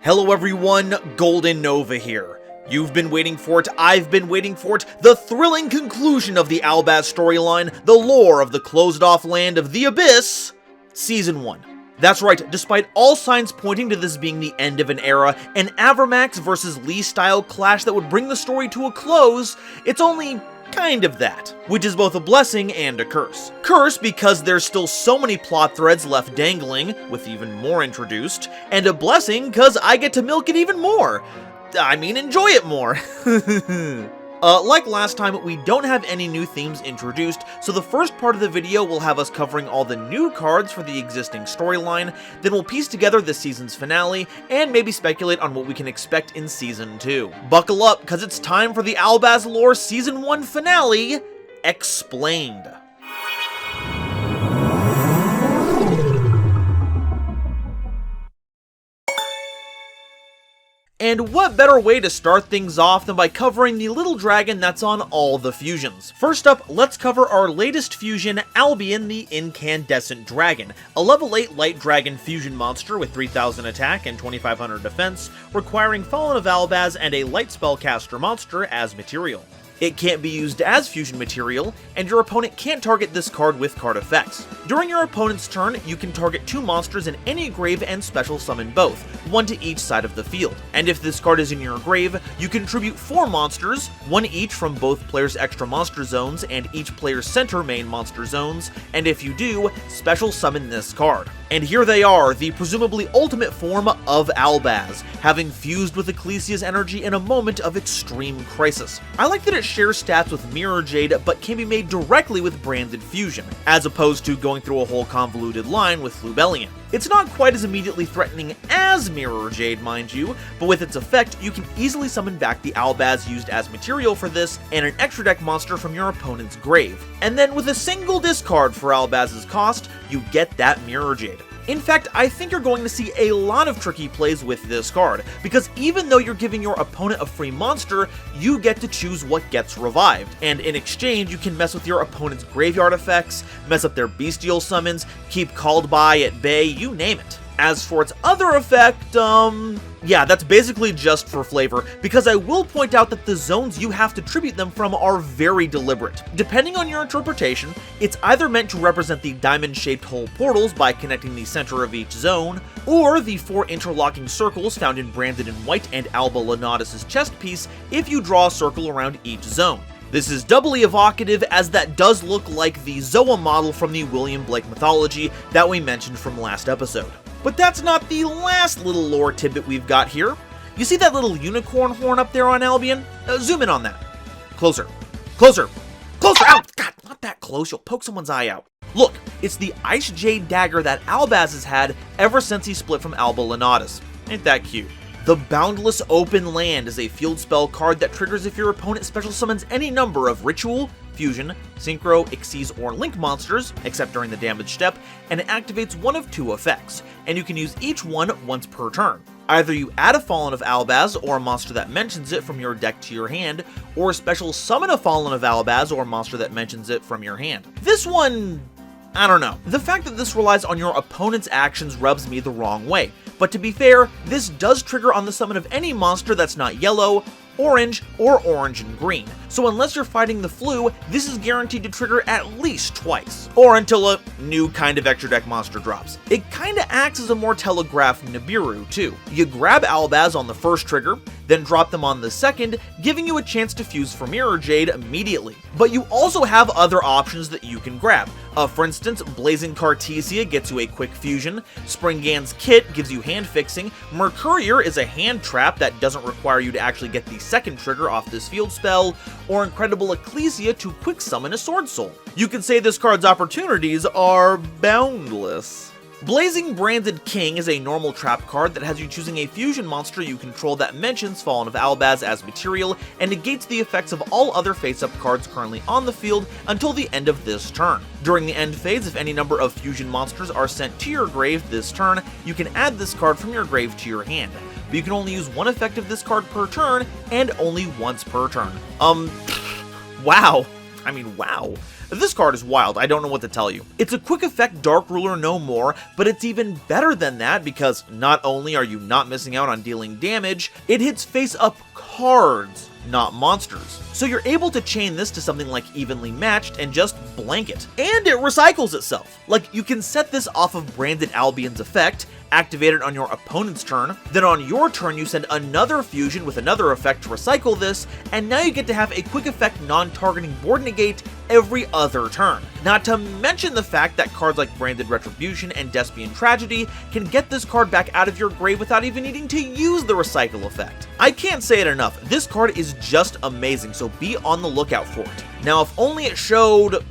Hello everyone, GoldenNova here. You've been waiting for it, I've been waiting for it, the thrilling conclusion of the Albaz storyline, the lore of the closed-off land of the Abyss, Season 1. That's right, despite all signs pointing to this being the end of an era, an Avermax vs. Lee-style clash that would bring the story to a close, it's only kind of that, which is both a blessing and a curse. Curse because there's still so many plot threads left dangling, with even more introduced, and a blessing because I get to milk it even more. I mean, enjoy it more. Like last time, we don't have any new themes introduced, so the first part of the video will have us covering all the new cards for the existing storyline, then we'll piece together this season's finale, and maybe speculate on what we can expect in Season 2. Buckle up, because it's time for the Albaz Lore Season 1 finale, Explained. And what better way to start things off than by covering the little dragon that's on all the fusions. First up, let's cover our latest fusion, Albion the Incandescent Dragon, a level 8 light dragon fusion monster with 3000 attack and 2500 defense, requiring Fallen of Albaz and a light spellcaster monster as material. It can't be used as fusion material, and your opponent can't target this card with card effects. During your opponent's turn, you can target 2 monsters in any grave and special summon both, one to each side of the field. And if this card is in your grave, you contribute 4 monsters, one each from both players' extra monster zones and each player's center main monster zones, and if you do, special summon this card. And here they are, the presumably ultimate form of Albaz, having fused with Ecclesia's energy in a moment of extreme crisis. I like that it shares stats with Mirror Jade, but can be made directly with branded fusion, as opposed to going through a whole convoluted line with Flubellian. It's not quite as immediately threatening as Mirror Jade, mind you, but with its effect, you can easily summon back the Albaz used as material for this, and an extra deck monster from your opponent's grave. And then with a single discard for Albaz's cost, you get that Mirror Jade. In fact, I think you're going to see a lot of tricky plays with this card, because even though you're giving your opponent a free monster, you get to choose what gets revived, and in exchange you can mess with your opponent's graveyard effects, mess up their bestial summons, keep Called By at bay, you name it. As for its other effect, yeah, that's basically just for flavor, because I will point out that the zones you have to tribute them from are very deliberate. Depending on your interpretation, it's either meant to represent the diamond-shaped hole portals by connecting the center of each zone, or the 4 interlocking circles found in Branded in White and Alba Lenatus' chest piece if you draw a circle around each zone. This is doubly evocative, as that does look like the Zoa model from the William Blake mythology that we mentioned from last episode. But that's not the last little lore tidbit we've got here. You see that little unicorn horn up there on Albion? Zoom in on that. Closer. Closer. Closer! Ow! God, not that close, you'll poke someone's eye out. Look, it's the Icejade dagger that Albaz has had ever since he split from Alba Lenatus. Ain't that cute? The Boundless Open Land is a field spell card that triggers if your opponent special summons any number of Ritual, Fusion, Synchro, Xyz, or Link monsters, except during the damage step, and it activates one of 2 effects, and you can use each one once per turn. Either you add a Fallen of Albaz or a monster that mentions it from your deck to your hand, or special summon a Fallen of Albaz or a monster that mentions it from your hand. This one, I don't know. The fact that this relies on your opponent's actions rubs me the wrong way, but to be fair, this does trigger on the summon of any monster that's not yellow, orange, or orange and green. So unless you're fighting the flu, this is guaranteed to trigger at least twice, or until a new kind of extra deck monster drops. It kinda acts as a more telegraphed Nibiru too. You grab Albaz on the first trigger, then drop them on the second, giving you a chance to fuse for Mirror Jade immediately. But you also have other options that you can grab. For instance, Blazing Cartesia gets you a quick fusion, Springand's Kit gives you hand fixing, Mercurier is a hand trap that doesn't require you to actually get the second trigger off this field spell, or Incredible Ecclesia to quick summon a Swordsoul. You could say this card's opportunities are boundless. Blazing Branded King is a normal trap card that has you choosing a fusion monster you control that mentions Fallen of Albaz as material and negates the effects of all other face-up cards currently on the field until the end of this turn. During the end phase, if any number of fusion monsters are sent to your grave this turn, you can add this card from your grave to your hand. But you can only use one effect of this card per turn, and only once per turn. Wow. I mean, wow. This card is wild, I don't know what to tell you. It's a quick effect Dark Ruler no more, but it's even better than that because not only are you not missing out on dealing damage, it hits face-up cards, not monsters. So you're able to chain this to something like Evenly Matched and just blank it. And it recycles itself. Like, you can set this off of Branded Albion's effect, activate it on your opponent's turn, then on your turn you send another fusion with another effect to recycle this, and now you get to have a quick effect non-targeting board negate every other turn. Not to mention the fact that cards like Branded Retribution and Despian Tragedy can get this card back out of your grave without even needing to use the recycle effect. I can't say it enough, this card is just amazing, so be on the lookout for it. Now, if only it showed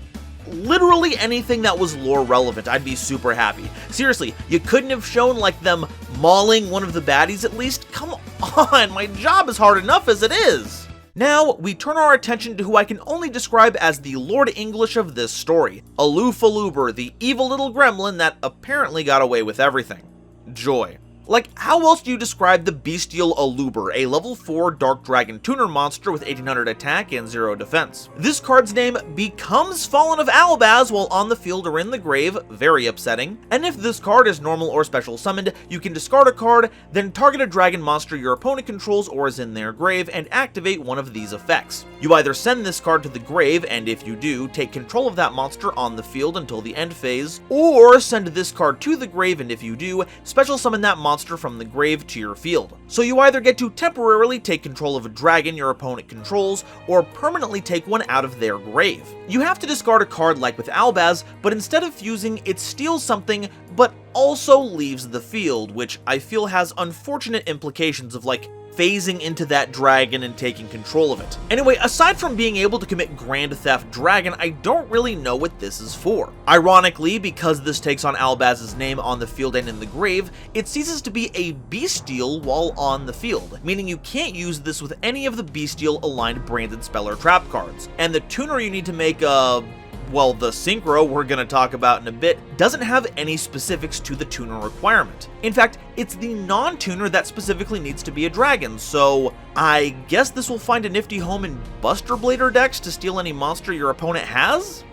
literally anything that was lore relevant, I'd be super happy. Seriously, you couldn't have shown like them mauling one of the baddies at least? Come on, my job is hard enough as it is. Now, we turn our attention to who I can only describe as the Lord English of this story, Alufaluber, the evil little gremlin that apparently got away with everything. Joy. Like, how else do you describe the Bystial Aluber, a level 4 Dark Dragon Tuner monster with 1800 attack and 0 defense? This card's name becomes Fallen of Albaz while on the field or in the grave, very upsetting. And if this card is normal or special summoned, you can discard a card, then target a dragon monster your opponent controls or is in their grave and activate one of these effects. You either send this card to the grave, and if you do, take control of that monster on the field until the end phase, or send this card to the grave, and if you do, special summon that monster from the grave to your field. So you either get to temporarily take control of a dragon your opponent controls, or permanently take one out of their grave. You have to discard a card like with Albaz, but instead of fusing, it steals something, but also leaves the field, which I feel has unfortunate implications of like phasing into that dragon and taking control of it. Anyway, aside from being able to commit Grand Theft Dragon, I don't really know what this is for. Ironically, because this takes on Albaz's name on the field and in the grave, it ceases to be a Bystial while on the field, meaning you can't use this with any of the Bystial aligned branded spell or trap cards. And the tuner you need to make well, the synchro we're going to talk about in a bit doesn't have any specifics to the tuner requirement. In fact, it's the non-tuner that specifically needs to be a dragon, so I guess this will find a nifty home in Buster Blader decks to steal any monster your opponent has?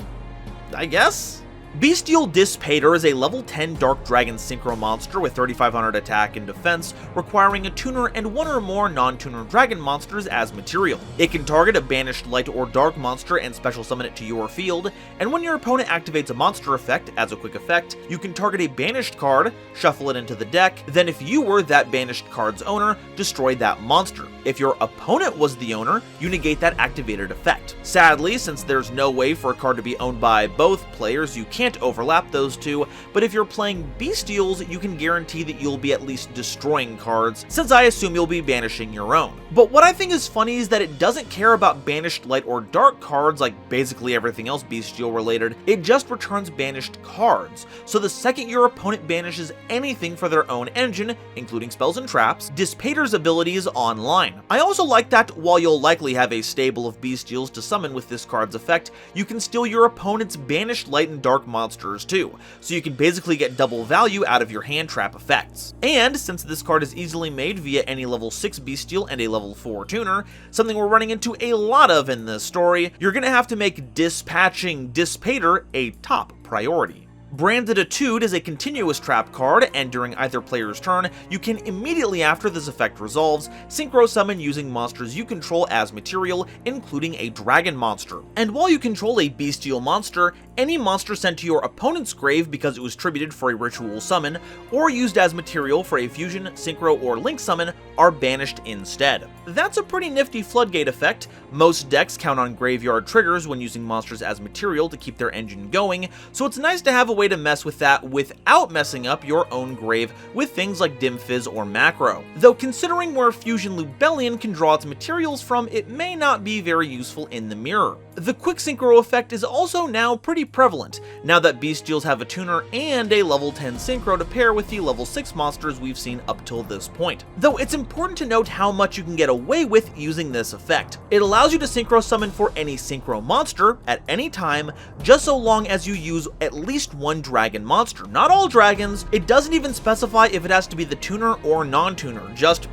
I guess? Bystial Dissipator is a level 10 Dark Dragon Synchro monster with 3500 attack and defense, requiring a tuner and one or more non-tuner dragon monsters as material. It can target a banished light or dark monster and special summon it to your field, and when your opponent activates a monster effect as a quick effect, you can target a banished card, shuffle it into the deck, then if you were that banished card's owner, destroy that monster. If your opponent was the owner, you negate that activated effect. Sadly, since there's no way for a card to be owned by both players, you can't overlap those two, but if you're playing Bystials, you can guarantee that you'll be at least destroying cards, since I assume you'll be banishing your own. But what I think is funny is that it doesn't care about banished light or dark cards like basically everything else Bystial related, it just returns banished cards. So the second your opponent banishes anything for their own engine, including spells and traps, Dissipator's ability is online. I also like that while you'll likely have a stable of Bystials to summon with this card's effect, you can steal your opponent's banished light and dark monsters too, so you can basically get double value out of your hand trap effects. And since this card is easily made via any level 6 Bystial and a level 4 tuner, something we're running into a lot of in this story, you're gonna have to make dispatching Dissipator a top priority. Branded Etude is a continuous trap card, and during either player's turn, you can immediately after this effect resolves, synchro summon using monsters you control as material, including a dragon monster. And while you control a bestial monster, any monster sent to your opponent's grave because it was tributed for a ritual summon, or used as material for a fusion, synchro, or link summon, are banished instead. That's a pretty nifty floodgate effect. Most decks count on graveyard triggers when using monsters as material to keep their engine going, so it's nice to have a way to mess with that without messing up your own grave with things like Dim Fizz or Macro. Though considering where Fusion Lubellion can draw its materials from, it may not be very useful in the mirror. The quick synchro effect is also now pretty prevalent, now that Bystials have a tuner and a level 10 synchro to pair with the level 6 monsters we've seen up till this point. Though it's important to note how much you can get away with using this effect. It allows you to synchro summon for any synchro monster at any time, just so long as you use at least one dragon monster. Not all dragons, it doesn't even specify if it has to be the tuner or non-tuner, just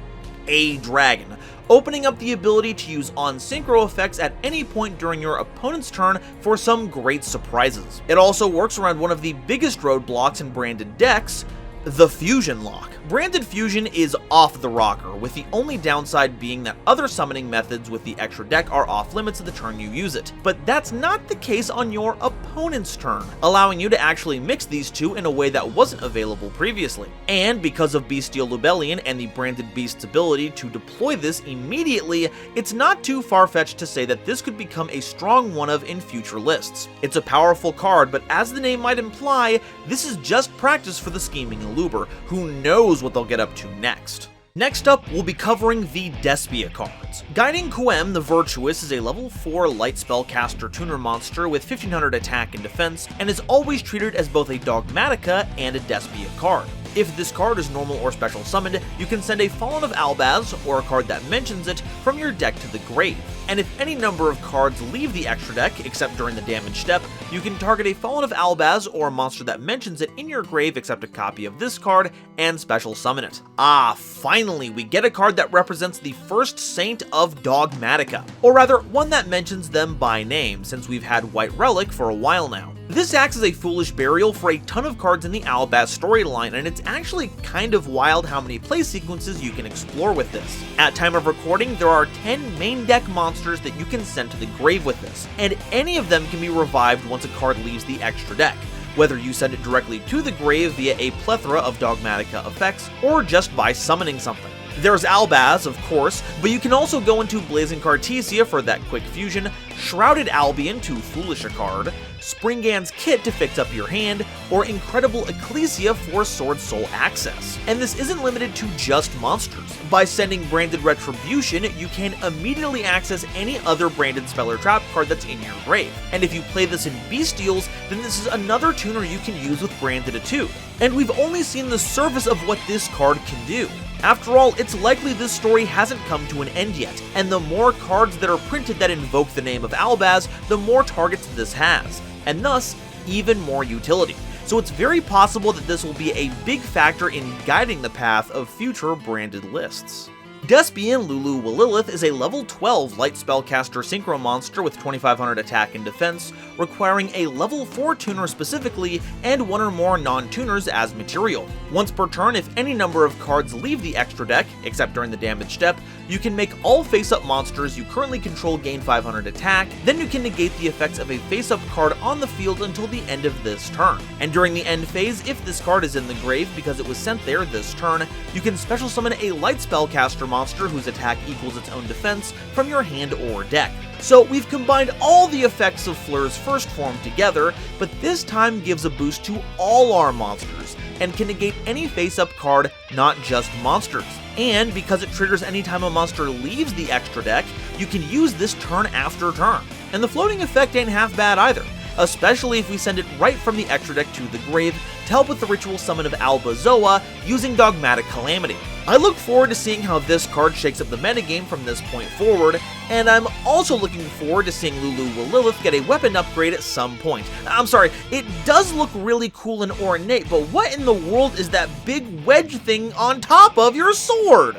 a dragon, opening up the ability to use on-synchro effects at any point during your opponent's turn for some great surprises. It also works around one of the biggest roadblocks in branded decks, the Fusion lock. Branded Fusion is off the rocker, with the only downside being that other summoning methods with the extra deck are off limits the turn you use it. But that's not the case on your opponent's turn, allowing you to actually mix these two in a way that wasn't available previously. And because of Bystial Lubellion and the Branded Beast's ability to deploy this immediately, it's not too far-fetched to say that this could become a strong one-of in future lists. It's a powerful card, but as the name might imply, this is just practice for the scheming Eluber, who knows what they'll get up to next. Next up, we'll be covering the Despia Cards. Guiding Kuem the Virtuous is a level 4 light spellcaster tuner monster with 1500 attack and defense, and is always treated as both a Dogmatica and a Despia card. If this card is normal or special summoned, you can send a Fallen of Albaz, or a card that mentions it, from your deck to the grave. And if any number of cards leave the extra deck, except during the damage step, you can target a Fallen of Albaz or a monster that mentions it in your grave except a copy of this card, and special summon it. Ah, finally, we get a card that represents the first Saint of Dogmatica. Or rather, one that mentions them by name, since we've had White Relic for a while now. This acts as a foolish burial for a ton of cards in the Albaz storyline, and it's actually kind of wild how many play sequences you can explore with this. At time of recording, there are 10 main deck monsters that you can send to the grave with this, and any of them can be revived once a card leaves the extra deck, whether you send it directly to the grave via a plethora of Dogmatica effects, or just by summoning something. There's Albaz, of course, but you can also go into Blazing Cartesia for that quick fusion, Shrouded Albion to foolish a card, Springand's Kit to fix up your hand, or Incredible Ecclesia for Swordsoul access. And this isn't limited to just monsters. By sending Branded Retribution, you can immediately access any other branded spell or trap card that's in your grave. And if you play this in Bestials, then this is another tuner you can use with Branded Etude. And we've only seen the surface of what this card can do. After all, it's likely this story hasn't come to an end yet, and the more cards that are printed that invoke the name of Albaz, the more targets this has, and thus, even more utility. So it's very possible that this will be a big factor in guiding the path of future branded lists. Despian Lulu Walilith is a level 12 light spellcaster synchro monster with 2500 attack and defense, requiring a level 4 tuner specifically and one or more non-tuners as material. Once per turn, if any number of cards leave the extra deck, except during the damage step, you can make all face-up monsters you currently control gain 500 attack, then you can negate the effects of a face-up card on the field until the end of this turn. And during the end phase, if this card is in the grave because it was sent there this turn, you can special summon a light spellcaster monster whose attack equals its own defense from your hand or deck. So we've combined all the effects of Fleur's first form together, but this time gives a boost to all our monsters, and can negate any face-up card, not just monsters. And because it triggers anytime a monster leaves the extra deck, you can use this turn after turn. And the floating effect ain't half bad either, especially if we send it right from the extra deck to the grave to help with the ritual summon of Albaz Lore using Dogmatic Calamity. I look forward to seeing how this card shakes up the metagame from this point forward, and I'm also looking forward to seeing Lulu Walilith get a weapon upgrade at some point. I'm sorry, it does look really cool and ornate, but what in the world is that big wedge thing on top of your sword?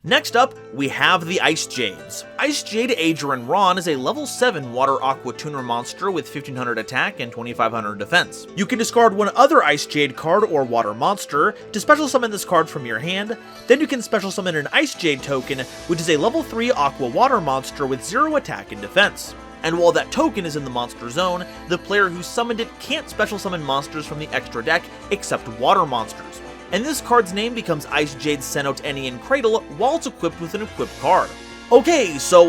Next up, we have the Icejades. Icejade Adrian Ron is a level 7 Water Aqua Tuner monster with 1500 attack and 2500 defense. You can discard one other Icejade card or water monster to special summon this card from your hand, then you can special summon an Icejade token, which is a level 3 Aqua Water monster with 0 attack and defense. And while that token is in the monster zone, the player who summoned it can't special summon monsters from the extra deck except water monsters. And this card's name becomes Icejade Cenote Enian Cradle while it's equipped with an equipped card. Okay, so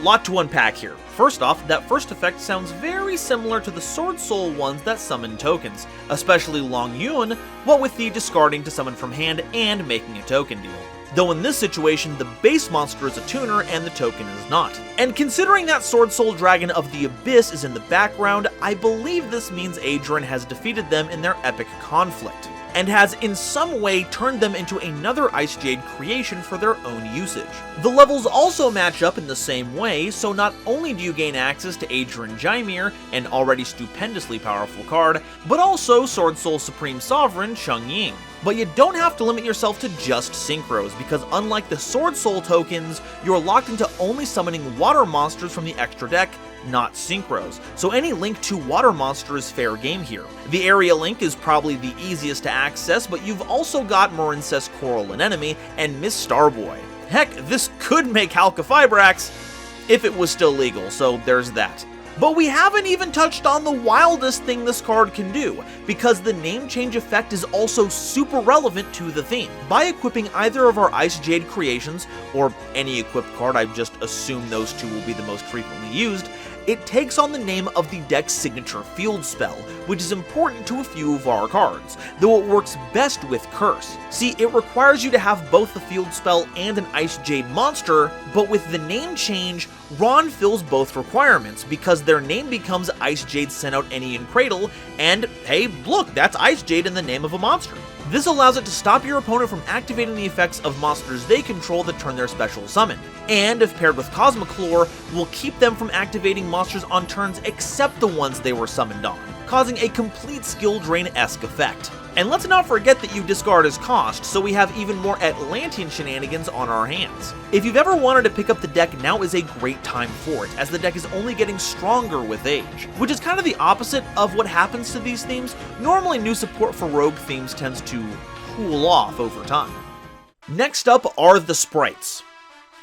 lot to unpack here. First off, that first effect sounds very similar to the Swordsoul ones that summon tokens, especially Long Yun, what with the discarding to summon from hand and making a token deal. Though in this situation, the base monster is a tuner and the token is not. And considering that Swordsoul Dragon of the Abyss is in the background, I believe this means Adrian has defeated them in their epic conflict, and has in some way turned them into another Icejade creation for their own usage. The levels also match up in the same way, so not only do you gain access to Adrian Jaimir, an already stupendously powerful card, but also Swordsoul Supreme Sovereign Cheng Ying. But you don't have to limit yourself to just synchros, because unlike the Swordsoul tokens, you're locked into only summoning water monsters from the extra deck, not synchros, so any link to water monster is fair game here. The area link is probably the easiest to access, but you've also got Marincess Coral Anemone and Miss Starboy. Heck, this could make Halqifibrax if it was still legal, so there's that. But we haven't even touched on the wildest thing this card can do, because the name change effect is also super relevant to the theme. By equipping either of our Icejade creations, or any equipped card, I just assume those two will be the most frequently used, it takes on the name of the deck's signature field spell, which is important to a few of our cards, though it works best with Curse. See, it requires you to have both the field spell and an Icejade monster, but with the name change, Ron fills both requirements, because their name becomes Icejade Sent Out Any and Cradle, and hey, look, that's Icejade in the name of a monster. This allows it to stop your opponent from activating the effects of monsters they control that turn their special summoned, and if paired with Cosmic Lore, will keep them from activating monsters on turns except the ones they were summoned on, causing a complete skill drain-esque effect. And let's not forget that you discard as cost, so we have even more Atlantean shenanigans on our hands. If you've ever wanted to pick up the deck, now is a great time for it, as the deck is only getting stronger with age, which is kind of the opposite of what happens to these themes. Normally new support for rogue themes tends to cool off over time. Next up are the sprites.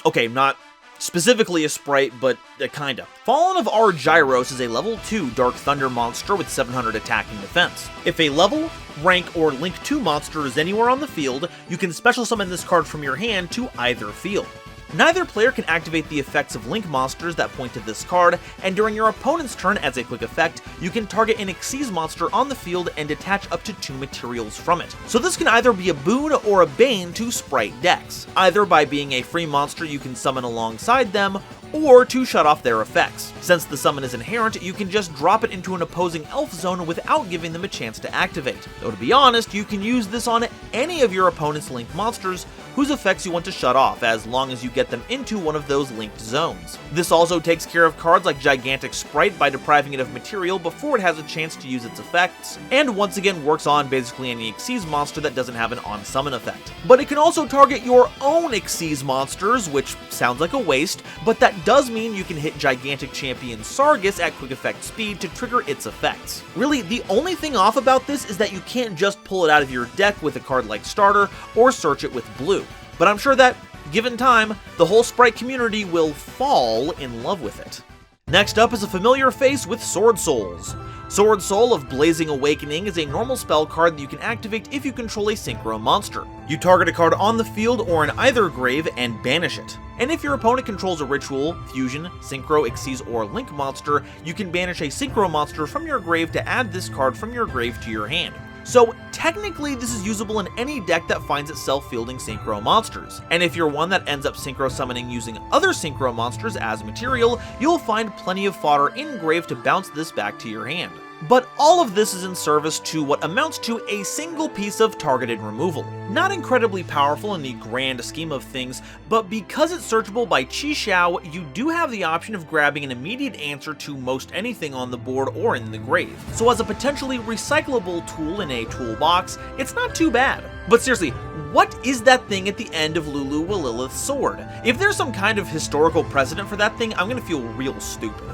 Okay, not specifically a sprite, but kinda. Fallen of Argyros is a level 2 Dark Thunder monster with 700 attack and defense. If a level, rank, or link 2 monster is anywhere on the field, you can special summon this card from your hand to either field. Neither player can activate the effects of link monsters that point to this card, and during your opponent's turn as a quick effect, you can target an Xyz monster on the field and detach up to 2 materials from it. So this can either be a boon or a bane to Sprite decks, either by being a free monster you can summon alongside them, or to shut off their effects. Since the summon is inherent, you can just drop it into an opposing elf zone without giving them a chance to activate. Though to be honest, you can use this on any of your opponent's linked monsters whose effects you want to shut off, as long as you get them into one of those linked zones. This also takes care of cards like Gigantic Spright by depriving it of material before it has a chance to use its effects, and once again works on basically any Xyz monster that doesn't have an on-summon effect. But it can also target your own Xyz monsters, which sounds like a waste, but that does mean you can hit Gigantic Champion Sargus at quick effect speed to trigger its effects. Really, the only thing off about this is that you can't just pull it out of your deck with a card like Starter, or search it with blue. But I'm sure that, given time, the whole Sprite community will fall in love with it. Next up is a familiar face with Swordsoul. Swordsoul of Blazing Awakening is a normal spell card that you can activate if you control a synchro monster. You target a card on the field or in either grave and banish it. And if your opponent controls a ritual, fusion, synchro, Xyz, or link monster, you can banish a synchro monster from your grave to add this card from your grave to your hand. So technically this is usable in any deck that finds itself fielding synchro monsters, and if you're one that ends up synchro summoning using other synchro monsters as material, you'll find plenty of fodder in grave to bounce this back to your hand. But all of this is in service to what amounts to a single piece of targeted removal. Not incredibly powerful in the grand scheme of things, but because it's searchable by Chi-Xiao, you do have the option of grabbing an immediate answer to most anything on the board or in the grave. So as a potentially recyclable tool in a toolbox, it's not too bad. But seriously, what is that thing at the end of Lulu Willilith's sword? If there's some kind of historical precedent for that thing, I'm gonna feel real stupid.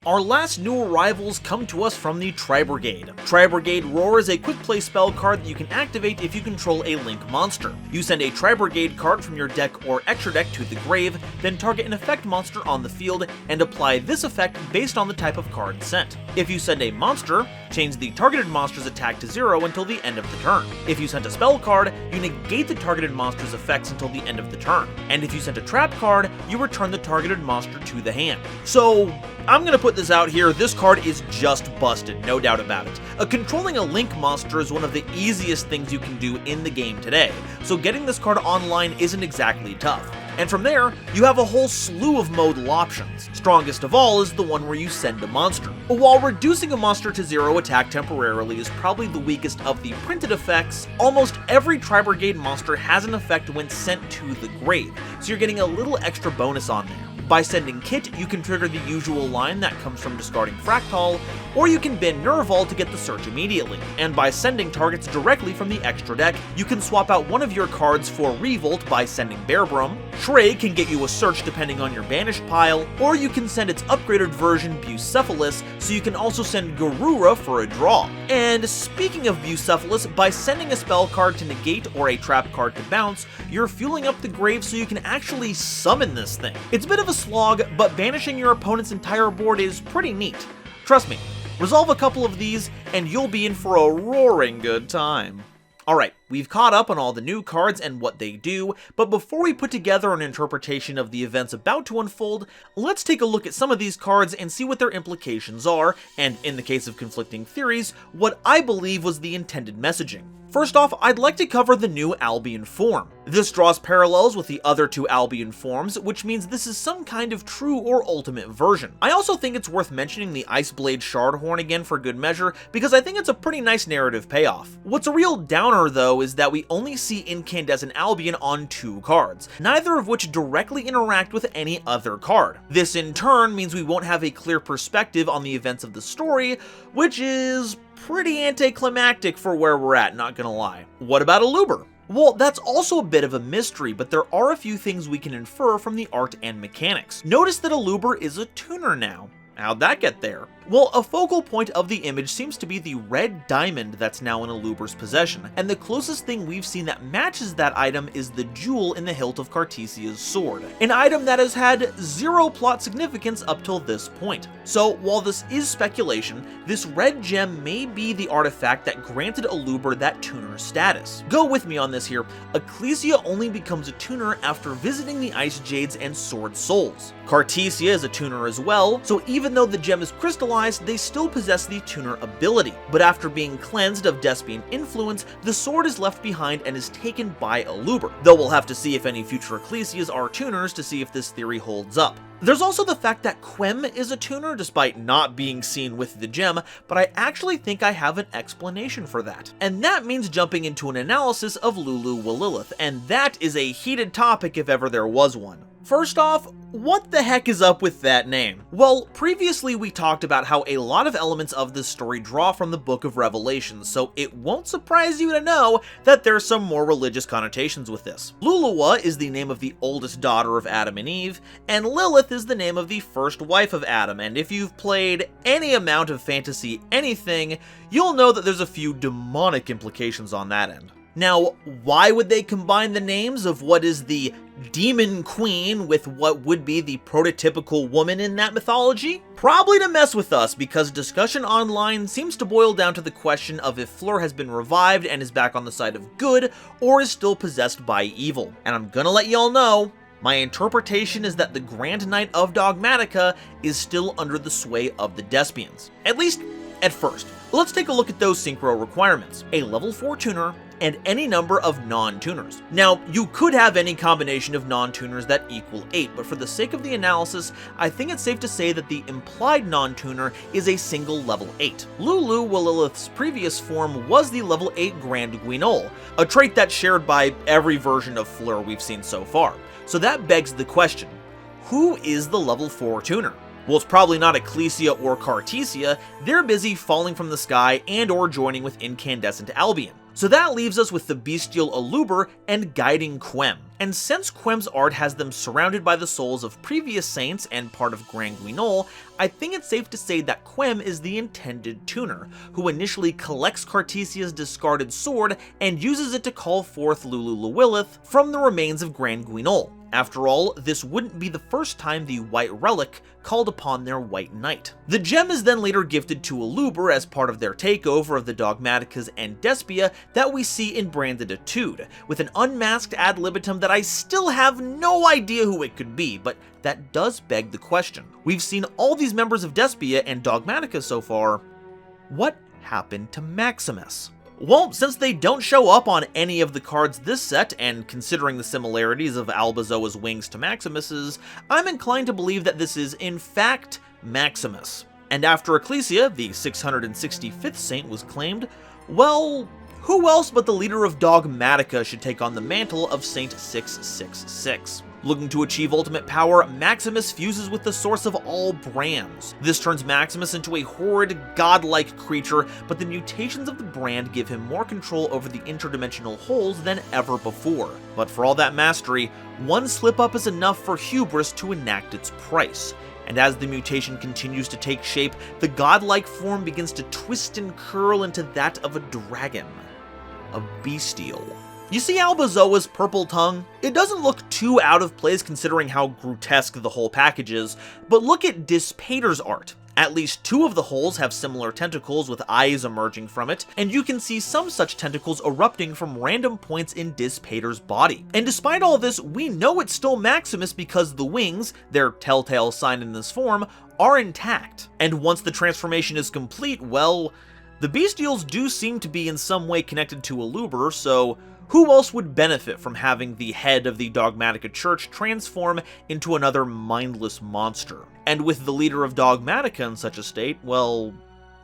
Our last new arrivals come to us from the Tri-Brigade. Tri-Brigade Roar is a quick play spell card that you can activate if you control a link monster. You send a Tri-Brigade card from your deck or extra deck to the grave, then target an effect monster on the field, and apply this effect based on the type of card sent. If you send a monster, change the targeted monster's attack to 0 until the end of the turn. If you sent a spell card, you negate the targeted monster's effects until the end of the turn. And if you sent a trap card, you return the targeted monster to the hand. So, I'm gonna put this out here, this card is just busted, no doubt about it. Controlling a link monster is one of the easiest things you can do in the game today, so getting this card online isn't exactly tough. And from there, you have a whole slew of modal options. Strongest of all is the one where you send a monster. While reducing a monster to 0 attack temporarily is probably the weakest of the printed effects, almost every Tri-Brigade monster has an effect when sent to the grave, so you're getting a little extra bonus on there. By sending Kit, you can trigger the usual line that comes from discarding Fractal, or you can bin Nerval to get the search immediately. And by sending targets directly from the extra deck, you can swap out one of your cards for Revolt by sending Bearbrum, Shrey can get you a search depending on your banished pile, or you can send its upgraded version Bucephalus, so you can also send Garura for a draw. And speaking of Bucephalus, by sending a spell card to negate or a trap card to bounce, you're fueling up the grave so you can actually summon this thing. It's a bit of a slog, but banishing your opponent's entire board is pretty neat. Trust me, resolve a couple of these and you'll be in for a roaring good time. Alright, we've caught up on all the new cards and what they do, but before we put together an interpretation of the events about to unfold, let's take a look at some of these cards and see what their implications are, and in the case of conflicting theories, what I believe was the intended messaging. First off, I'd like to cover the new Albion form. This draws parallels with the other two Albion forms, which means this is some kind of true or ultimate version. I also think it's worth mentioning the Iceblade Shardhorn again for good measure, because I think it's a pretty nice narrative payoff. What's a real downer though is that we only see Incandescent Albion on 2 cards, neither of which directly interact with any other card. This in turn means we won't have a clear perspective on the events of the story, which is pretty anticlimactic for where we're at, not gonna lie. What about Aluber? Well, that's also a bit of a mystery, but there are a few things we can infer from the art and mechanics. Notice that Aluber is a tuner now. How'd that get there? Well, a focal point of the image seems to be the red diamond that's now in Aluber's possession, and the closest thing we've seen that matches that item is the jewel in the hilt of Cartesia's sword, an item that has had 0 plot significance up till this point. So while this is speculation, this red gem may be the artifact that granted Aluber that tuner status. Go with me on this here. Ecclesia only becomes a tuner after visiting the Icejades and Sword Souls. Cartesia is a tuner as well, so even though the gem is crystallized, they still possess the tuner ability. But after being cleansed of Despian influence, the sword is left behind and is taken by Aluber, though we'll have to see if any future Ecclesias are tuners to see if this theory holds up. There's also the fact that Quem is a tuner despite not being seen with the gem, but I actually think I have an explanation for that. And that means jumping into an analysis of Lulu Walilith, and that is a heated topic if ever there was one. First off, what the heck is up with that name? Well, previously we talked about how a lot of elements of this story draw from the Book of Revelations, so it won't surprise you to know that there's some more religious connotations with this. Luluwa is the name of the oldest daughter of Adam and Eve, and Lilith is the name of the first wife of Adam, and if you've played any amount of fantasy anything, you'll know that there's a few demonic implications on that end. Now, why would they combine the names of what is the demon queen with what would be the prototypical woman in that mythology? Probably to mess with us, because discussion online seems to boil down to the question of if Fleur has been revived and is back on the side of good, or is still possessed by evil. And I'm gonna let y'all know, my interpretation is that the Grand Knight of Dogmatica is still under the sway of the Despians. At least, at first. Let's take a look at those synchro requirements. A level 4 tuner, and any number of non-tuners. Now, you could have any combination of non-tuners that equal 8, but for the sake of the analysis, I think it's safe to say that the implied non-tuner is a single level 8. Lulu Walilith's previous form was the level 8 Grand Guignol, a trait that's shared by every version of Fleur we've seen so far. So that begs the question, who is the level 4 tuner? Well, it's probably not Ecclesia or Cartesia. They're busy falling from the sky and or joining with Incandescent Albion. So that leaves us with the Bestial Aluber and Guiding Quem. And since Quem's art has them surrounded by the souls of previous saints and part of Grand Guignol, I think it's safe to say that Quem is the intended tuner, who initially collects Cartesia's discarded sword and uses it to call forth Lulu Walilith from the remains of Grand Guignol. After all, this wouldn't be the first time the White Relic called upon their White Knight. The gem is then later gifted to Aluber as part of their takeover of the Dogmaticas and Despia that we see in Branded Etude, with an unmasked ad libitum that I still have no idea who it could be, but that does beg the question. We've seen all these members of Despia and Dogmatica so far. What happened to Maximus? Well, since they don't show up on any of the cards this set, and considering the similarities of Albazoa's wings to Maximus's, I'm inclined to believe that this is, in fact, Maximus. And after Ecclesia, the 665th saint, was claimed, well, who else but the leader of Dogmatica should take on the mantle of Saint 666? Looking to achieve ultimate power, Maximus fuses with the source of all brands. This turns Maximus into a horrid, godlike creature, but the mutations of the brand give him more control over the interdimensional holes than ever before. But for all that mastery, one slip-up is enough for hubris to enact its price. And as the mutation continues to take shape, the godlike form begins to twist and curl into that of a dragon. A bestial. You see Albazoa's purple tongue? It doesn't look too out of place considering how grotesque the whole package is, but look at Despater's art. At least 2 of the holes have similar tentacles with eyes emerging from it, and you can see some such tentacles erupting from random points in Despater's body. And despite all this, we know it's still Maximus because the wings, their telltale sign in this form, are intact. And once the transformation is complete, well, the Bestials do seem to be in some way connected to Aluber, so who else would benefit from having the head of the Dogmatica Church transform into another mindless monster? And with the leader of Dogmatica in such a state, well,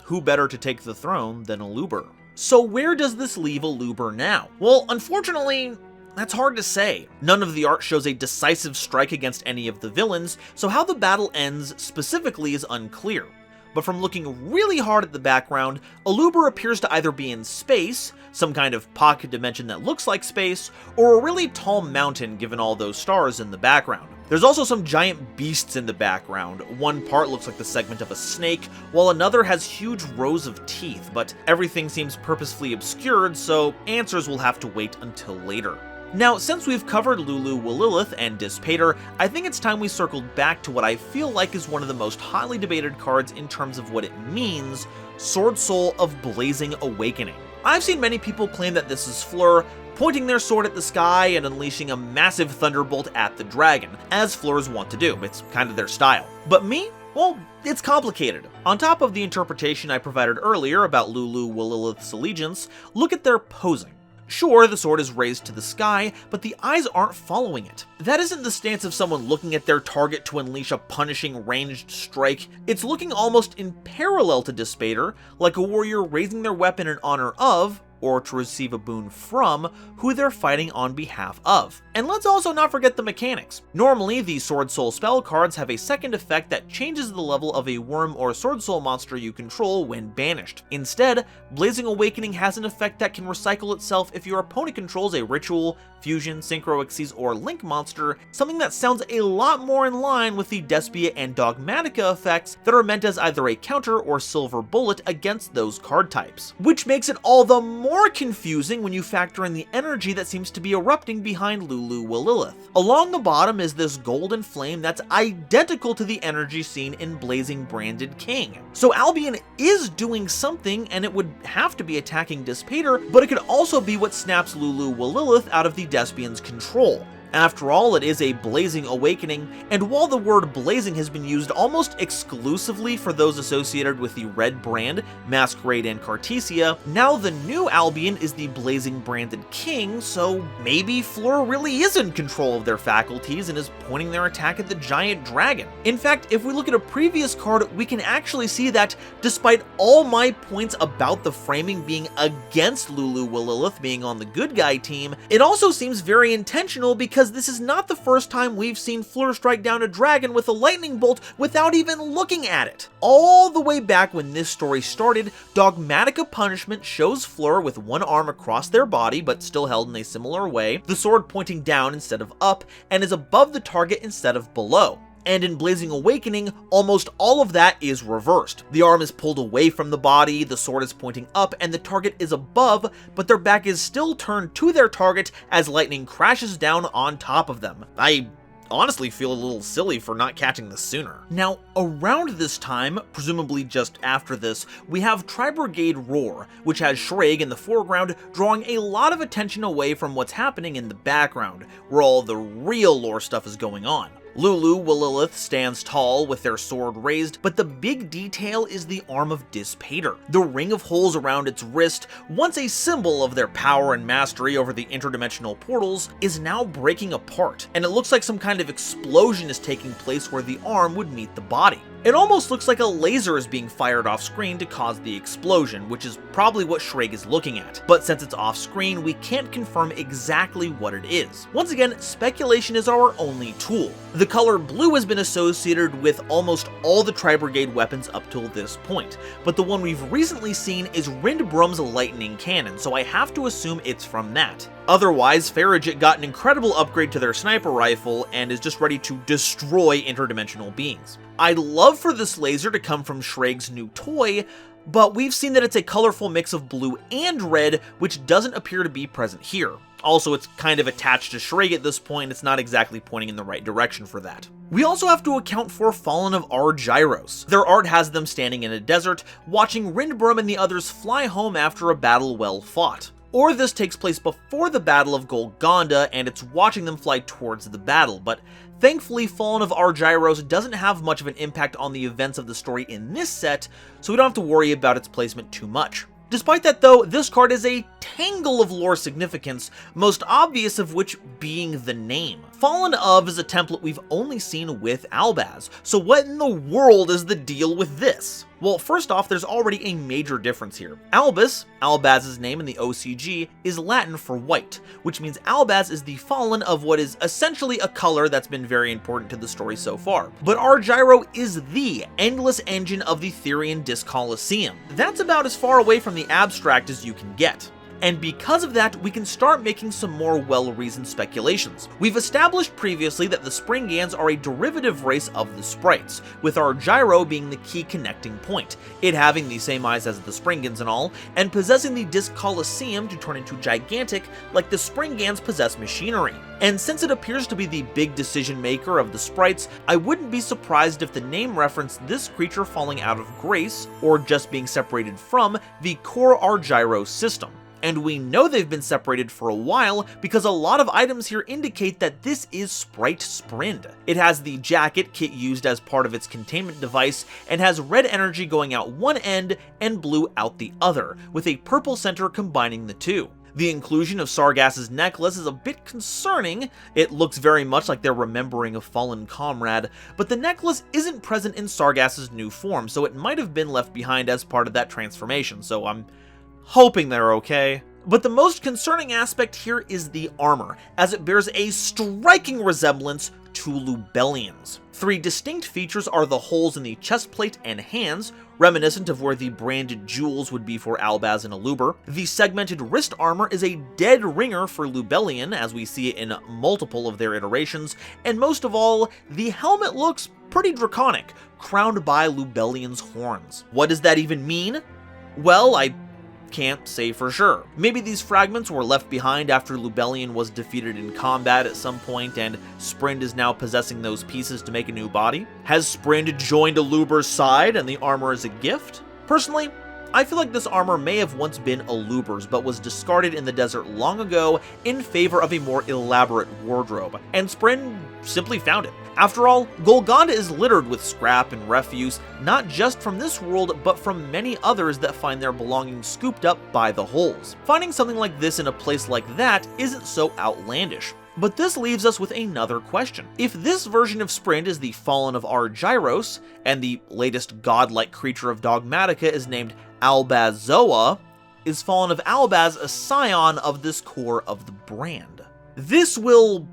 who better to take the throne than Aluber? So where does this leave Aluber now? Well, unfortunately, that's hard to say. None of the art shows a decisive strike against any of the villains, so how the battle ends specifically is unclear. But from looking really hard at the background, Aluber appears to either be in space, some kind of pocket dimension that looks like space, or a really tall mountain given all those stars in the background. There's also some giant beasts in the background. One part looks like the segment of a snake, while another has huge rows of teeth, but everything seems purposefully obscured, so answers will have to wait until later. Now, since we've covered Lulu Willilith and Despater, I think it's time we circled back to what I feel like is one of the most hotly debated cards in terms of what it means, Swordsoul of Blazing Awakening. I've seen many people claim that this is Fleur, pointing their sword at the sky and unleashing a massive thunderbolt at the dragon, as Fleurs want to do. It's kind of their style. But me? Well, it's complicated. On top of the interpretation I provided earlier about Lulu Willilith's allegiance, look at their posing. Sure, the sword is raised to the sky, but the eyes aren't following it. That isn't the stance of someone looking at their target to unleash a punishing ranged strike. It's looking almost in parallel to Despater, like a warrior raising their weapon in honor of, or to receive a boon from, who they're fighting on behalf of. And let's also not forget the mechanics. Normally, the Swordsoul spell cards have a second effect that changes the level of a worm or Swordsoul monster you control when banished. Instead, Blazing Awakening has an effect that can recycle itself if your opponent controls a ritual, fusion, synchro Xyz, or link monster, something that sounds a lot more in line with the Despia and Dogmatica effects that are meant as either a counter or silver bullet against those card types. Which makes it all the more confusing when you factor in the energy that seems to be erupting behind Lulu Willilith. Along the bottom is this golden flame that's identical to the energy seen in Blazing Branded King. So Albion is doing something, and it would have to be attacking Despater, but it could also be what snaps Lulu Willilith out of the Despian's control. After all, it is a Blazing Awakening, and while the word blazing has been used almost exclusively for those associated with the red brand, Masquerade and Cartesia, now the new Albion is the Blazing Branded King, so maybe Fleur really is in control of their faculties and is pointing their attack at the giant dragon. In fact, if we look at a previous card, we can actually see that despite all my points about the framing being against Lulu Willilith being on the good guy team, it also seems very intentional because this is not the first time we've seen Fleur strike down a dragon with a lightning bolt without even looking at it. All the way back when this story started, Dogmatica Punishment shows Fleur with one arm across their body but still held in a similar way, the sword pointing down instead of up, and is above the target instead of below. And in Blazing Awakening, almost all of that is reversed. The arm is pulled away from the body, the sword is pointing up, and the target is above, but their back is still turned to their target as lightning crashes down on top of them. I honestly feel a little silly for not catching this sooner. Now, around this time, presumably just after this, we have Tri-Brigade Roar, which has Shreg in the foreground, drawing a lot of attention away from what's happening in the background, where all the real lore stuff is going on. GoldenNovaYugioh stands tall with their sword raised, but the big detail is the arm of Despia. The ring of holes around its wrist, once a symbol of their power and mastery over the interdimensional portals, is now breaking apart, and it looks like some kind of explosion is taking place where the arm would meet the body. It almost looks like a laser is being fired off screen to cause the explosion, which is probably what Schrage is looking at. But since it's off screen, we can't confirm exactly what it is. Once again, speculation is our only tool. The color blue has been associated with almost all the Tri-Brigade weapons up till this point, but the one we've recently seen is Rindbrum's lightning cannon, so I have to assume it's from that. Otherwise, Farragut got an incredible upgrade to their sniper rifle and is just ready to destroy interdimensional beings. I'd love for this laser to come from Schrage's new toy, but we've seen that it's a colorful mix of blue and red, which doesn't appear to be present here. Also, it's kind of attached to Schrage at this point, it's not exactly pointing in the right direction for that. We also have to account for Fallen of Argyros. Their art has them standing in a desert, watching Rindbrum and the others fly home after a battle well fought. Or this takes place before the Battle of Golgonda, and it's watching them fly towards the battle, but thankfully Fallen of Argyros doesn't have much of an impact on the events of the story in this set, so we don't have to worry about its placement too much. Despite that though, this card is a tangle of lore significance, most obvious of which being the name. Fallen of is a template we've only seen with Albaz, so what in the world is the deal with this? Well, first off, there's already a major difference here. Albaz, Albaz's name in the OCG, is Latin for white, which means Albaz is the fallen of what is essentially a color that's been very important to the story so far. But Argyro is the endless engine of the Therian Disc Coliseum. That's about as far away from the abstract as you can get. And because of that, we can start making some more well-reasoned speculations. We've established previously that the Springans are a derivative race of the Sprites, with Argyro being the key connecting point, it having the same eyes as the Springans and all, and possessing the Disc Coliseum to turn into gigantic like the Springans possess machinery. And since it appears to be the big decision maker of the Sprites, I wouldn't be surprised if the name referenced this creature falling out of grace, or just being separated from, the core Argyro system. And we know they've been separated for a while because a lot of items here indicate that this is Spright Sprind. It has the jacket Kit used as part of its containment device and has red energy going out one end and blue out the other, with a purple center combining the two. The inclusion of Sargass's necklace is a bit concerning. It looks very much like they're remembering a fallen comrade, but the necklace isn't present in Sargass's new form, so it might have been left behind as part of that transformation, so I'm hoping they're okay. But the most concerning aspect here is the armor, as it bears a striking resemblance to Lubellian's. Three distinct features are the holes in the chest plate and hands, reminiscent of where the branded jewels would be for Albaz and Aluber. The segmented wrist armor is a dead ringer for Lubellian, as we see it in multiple of their iterations, and most of all, the helmet looks pretty draconic, crowned by Lubellian's horns. What does that even mean? Well, I can't say for sure. Maybe these fragments were left behind after Lubellian was defeated in combat at some point and Sprind is now possessing those pieces to make a new body? Has Sprind joined Aluber's side and the armor is a gift? Personally, I feel like this armor may have once been Aluber's, but was discarded in the desert long ago in favor of a more elaborate wardrobe, and Sprind simply found it. After all, Golgonda is littered with scrap and refuse, not just from this world, but from many others that find their belongings scooped up by the holes. Finding something like this in a place like that isn't so outlandish. But this leaves us with another question. If this version of Sprind is the Fallen of Argyros, and the latest godlike creature of Dogmatica is named Albazoa, is Fallen of Albaz a scion of this core of the brand? This will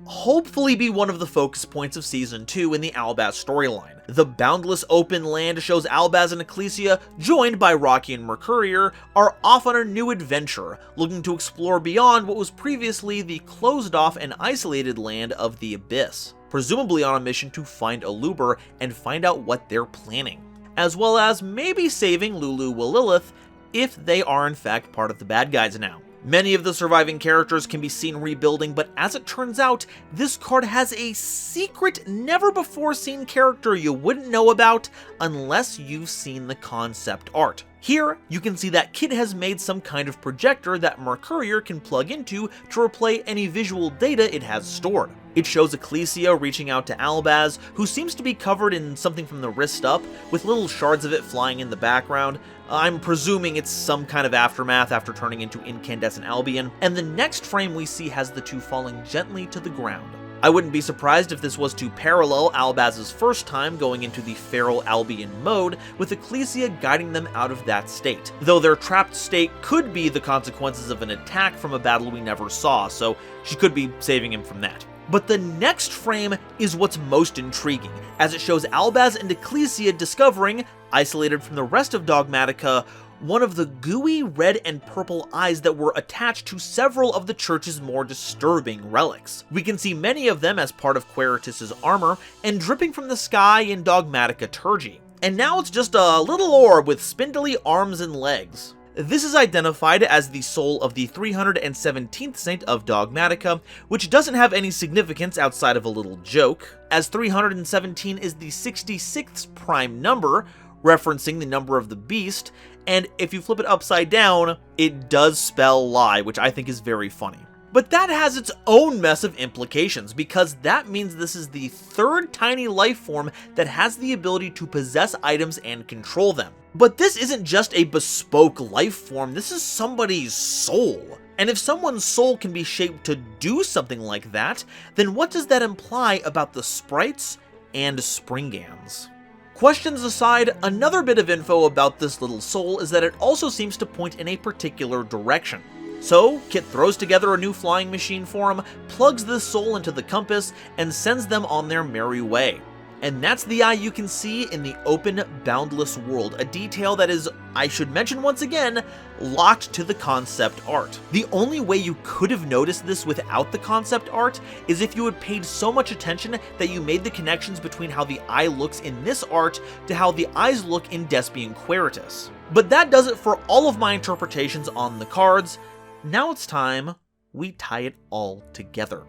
hopefully be one of the focus points of Season 2 in the Albaz storyline. The boundless open land shows Albaz and Ecclesia, joined by Rocky and Mercurier, are off on a new adventure, looking to explore beyond what was previously the closed-off and isolated land of the Abyss, presumably on a mission to find Aluber and find out what they're planning, as well as maybe saving Lulu-Willilith if they are in fact part of the bad guys now. Many of the surviving characters can be seen rebuilding, but as it turns out, this card has a secret, never-before-seen character you wouldn't know about unless you've seen the concept art. Here, you can see that Kit has made some kind of projector that Mercurier can plug into to replay any visual data it has stored. It shows Ecclesia reaching out to Albaz, who seems to be covered in something from the wrist up, with little shards of it flying in the background. I'm presuming it's some kind of aftermath after turning into Incandescent Albion, and the next frame we see has the two falling gently to the ground. I wouldn't be surprised if this was to parallel Albaz's first time going into the Feral Albion mode, with Ecclesia guiding them out of that state, though their trapped state could be the consequences of an attack from a battle we never saw, so she could be saving him from that. But the next frame is what's most intriguing, as it shows Albaz and Ecclesia discovering, isolated from the rest of Dogmatica, one of the gooey red and purple eyes that were attached to several of the church's more disturbing relics. We can see many of them as part of Quiritus's armor, and dripping from the sky in Dogmatica Turgi. And now it's just a little orb with spindly arms and legs. This is identified as the soul of the 317th saint of Dogmatica, which doesn't have any significance outside of a little joke, as 317 is the 66th prime number, referencing the number of the beast, and if you flip it upside down, it does spell lie, which I think is very funny. But that has its own mess of implications, because that means this is the third tiny life form that has the ability to possess items and control them. But this isn't just a bespoke life form, this is somebody's soul. And if someone's soul can be shaped to do something like that, then what does that imply about the sprites and Springans? Questions aside, another bit of info about this little soul is that it also seems to point in a particular direction. So, Kit throws together a new flying machine for him, plugs this soul into the compass, and sends them on their merry way. And that's the eye you can see in the open, boundless world, a detail that is, I should mention once again, locked to the concept art. The only way you could have noticed this without the concept art is if you had paid so much attention that you made the connections between how the eye looks in this art to how the eyes look in Despia and Quiritus. But that does it for all of my interpretations on the cards. Now it's time we tie it all together.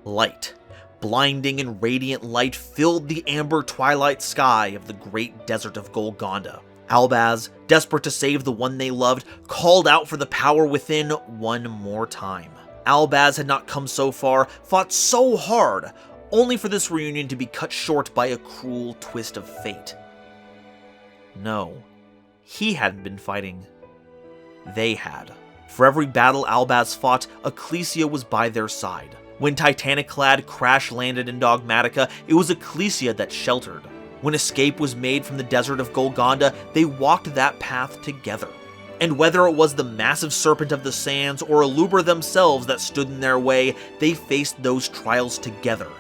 Light. Blinding and radiant light filled the amber twilight sky of the great desert of Golgonda. Albaz, desperate to save the one they loved, called out for the power within one more time. Albaz had not come so far, fought so hard, only for this reunion to be cut short by a cruel twist of fate. No, he hadn't been fighting. They had. For every battle Albaz fought, Ecclesia was by their side. When Titanic-clad crash-landed in Dogmatica, it was Ecclesia that sheltered. When escape was made from the desert of Golgonda, they walked that path together. And whether it was the massive serpent of the sands or Aluber themselves that stood in their way, they faced those trials together,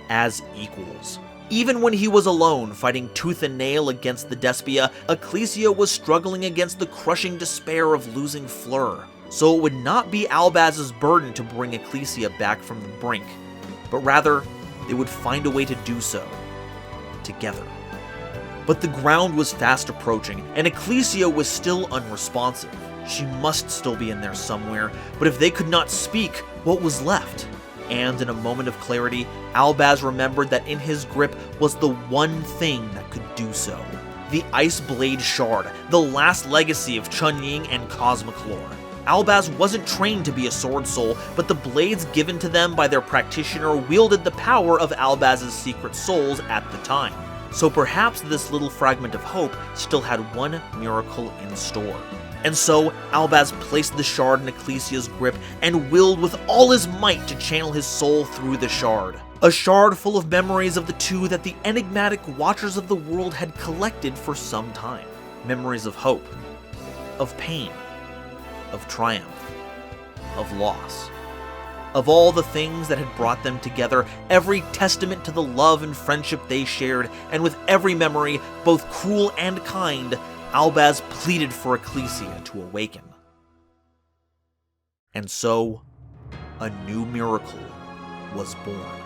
as equals. Even when he was alone, fighting tooth and nail against the Despia, Ecclesia was struggling against the crushing despair of losing Fleur. So it would not be Albaz's burden to bring Ecclesia back from the brink, but rather, they would find a way to do so, together. But the ground was fast approaching, and Ecclesia was still unresponsive. She must still be in there somewhere, but if they could not speak, what was left? And in a moment of clarity, Albaz remembered that in his grip was the one thing that could do so. The Ice Blade Shard, the last legacy of Chun Ying and Cosmic Lore. Albaz wasn't trained to be a sword soul, but the blades given to them by their practitioner wielded the power of Albaz's secret souls at the time. So perhaps this little fragment of hope still had one miracle in store. And so, Albaz placed the shard in Ecclesia's grip and willed with all his might to channel his soul through the shard. A shard full of memories of the two that the enigmatic Watchers of the World had collected for some time. Memories of hope, of pain, of triumph, of loss. Of all the things that had brought them together, every testament to the love and friendship they shared, and with every memory, both cruel and kind, Albaz pleaded for Ecclesia to awaken. And so, a new miracle was born.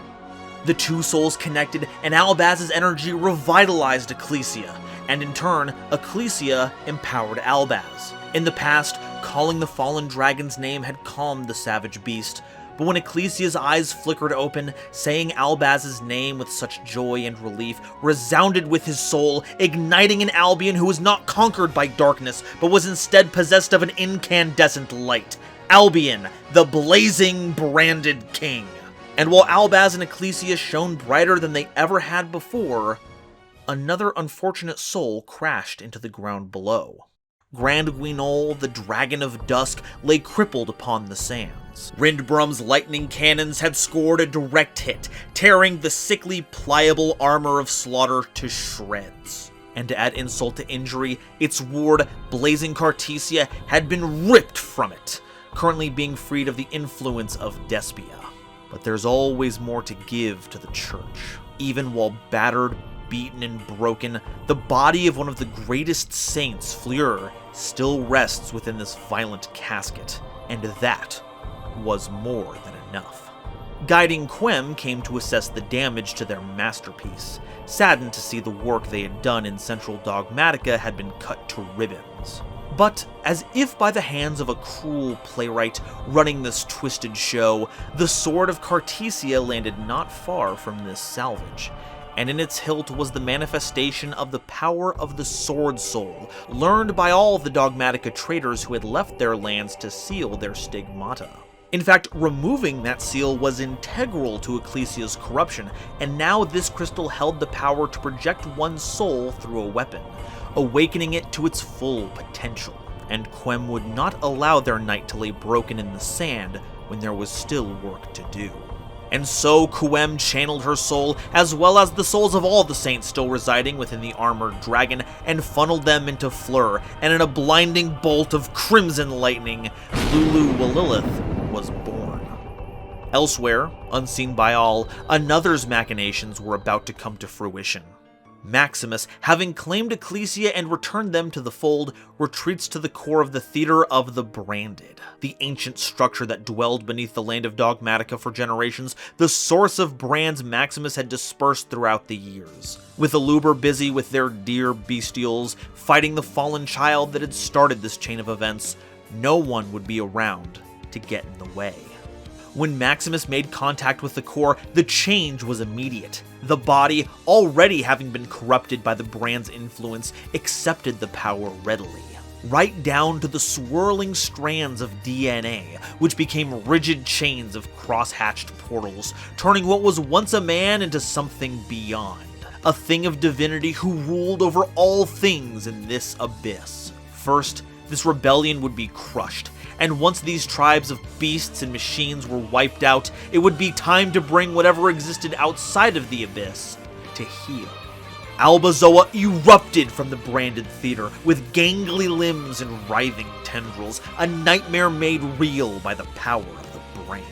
The two souls connected, and Albaz's energy revitalized Ecclesia, and in turn, Ecclesia empowered Albaz. In the past, calling the fallen dragon's name had calmed the savage beast, but when Ecclesia's eyes flickered open, saying Albaz's name with such joy and relief resounded with his soul, igniting an Albion who was not conquered by darkness, but was instead possessed of an incandescent light. Albion, the blazing branded king. And while Albaz and Ecclesia shone brighter than they ever had before, another unfortunate soul crashed into the ground below. Grand Guignol, the Dragon of Dusk, lay crippled upon the sands. Rindbrum's lightning cannons had scored a direct hit, tearing the sickly, pliable armor of Slaughter to shreds. And to add insult to injury, its ward, Blazing Cartesia, had been ripped from it, currently being freed of the influence of Despia. But there's always more to give to the Church. Even while battered, beaten, and broken, the body of one of the greatest saints, Fleur, still rests within this violent casket, and that was more than enough. Guiding Quem came to assess the damage to their masterpiece, saddened to see the work they had done in Central Dogmatica had been cut to ribbons. But, as if by the hands of a cruel playwright running this twisted show, the sword of Cartesia landed not far from this salvage, and in its hilt was the manifestation of the power of the Swordsoul, learned by all the Dogmatica traders who had left their lands to seal their stigmata. In fact, removing that seal was integral to Ecclesia's corruption, and now this crystal held the power to project one's soul through a weapon, awakening it to its full potential. And Quem would not allow their knight to lay broken in the sand when there was still work to do. And so Quem channeled her soul, as well as the souls of all the saints still residing within the armored dragon, and funneled them into Fleur, and in a blinding bolt of crimson lightning, Lulu Walilith was born. Elsewhere, unseen by all, another's machinations were about to come to fruition. Maximus, having claimed Ecclesia and returned them to the fold, retreats to the core of the Theater of the Branded, the ancient structure that dwelled beneath the land of Dogmatica for generations, the source of brands Maximus had dispersed throughout the years. With Aluber busy with their dear bestials, fighting the fallen child that had started this chain of events, no one would be around to get in the way. When Maximus made contact with the core, the change was immediate. The body, already having been corrupted by the brand's influence, accepted the power readily, right down to the swirling strands of DNA, which became rigid chains of cross-hatched portals, turning what was once a man into something beyond, a thing of divinity who ruled over all things in this abyss. First, this rebellion would be crushed, and once these tribes of beasts and machines were wiped out, it would be time to bring whatever existed outside of the abyss to heel. Albazoa erupted from the branded theater with gangly limbs and writhing tendrils, a nightmare made real by the power of the brand.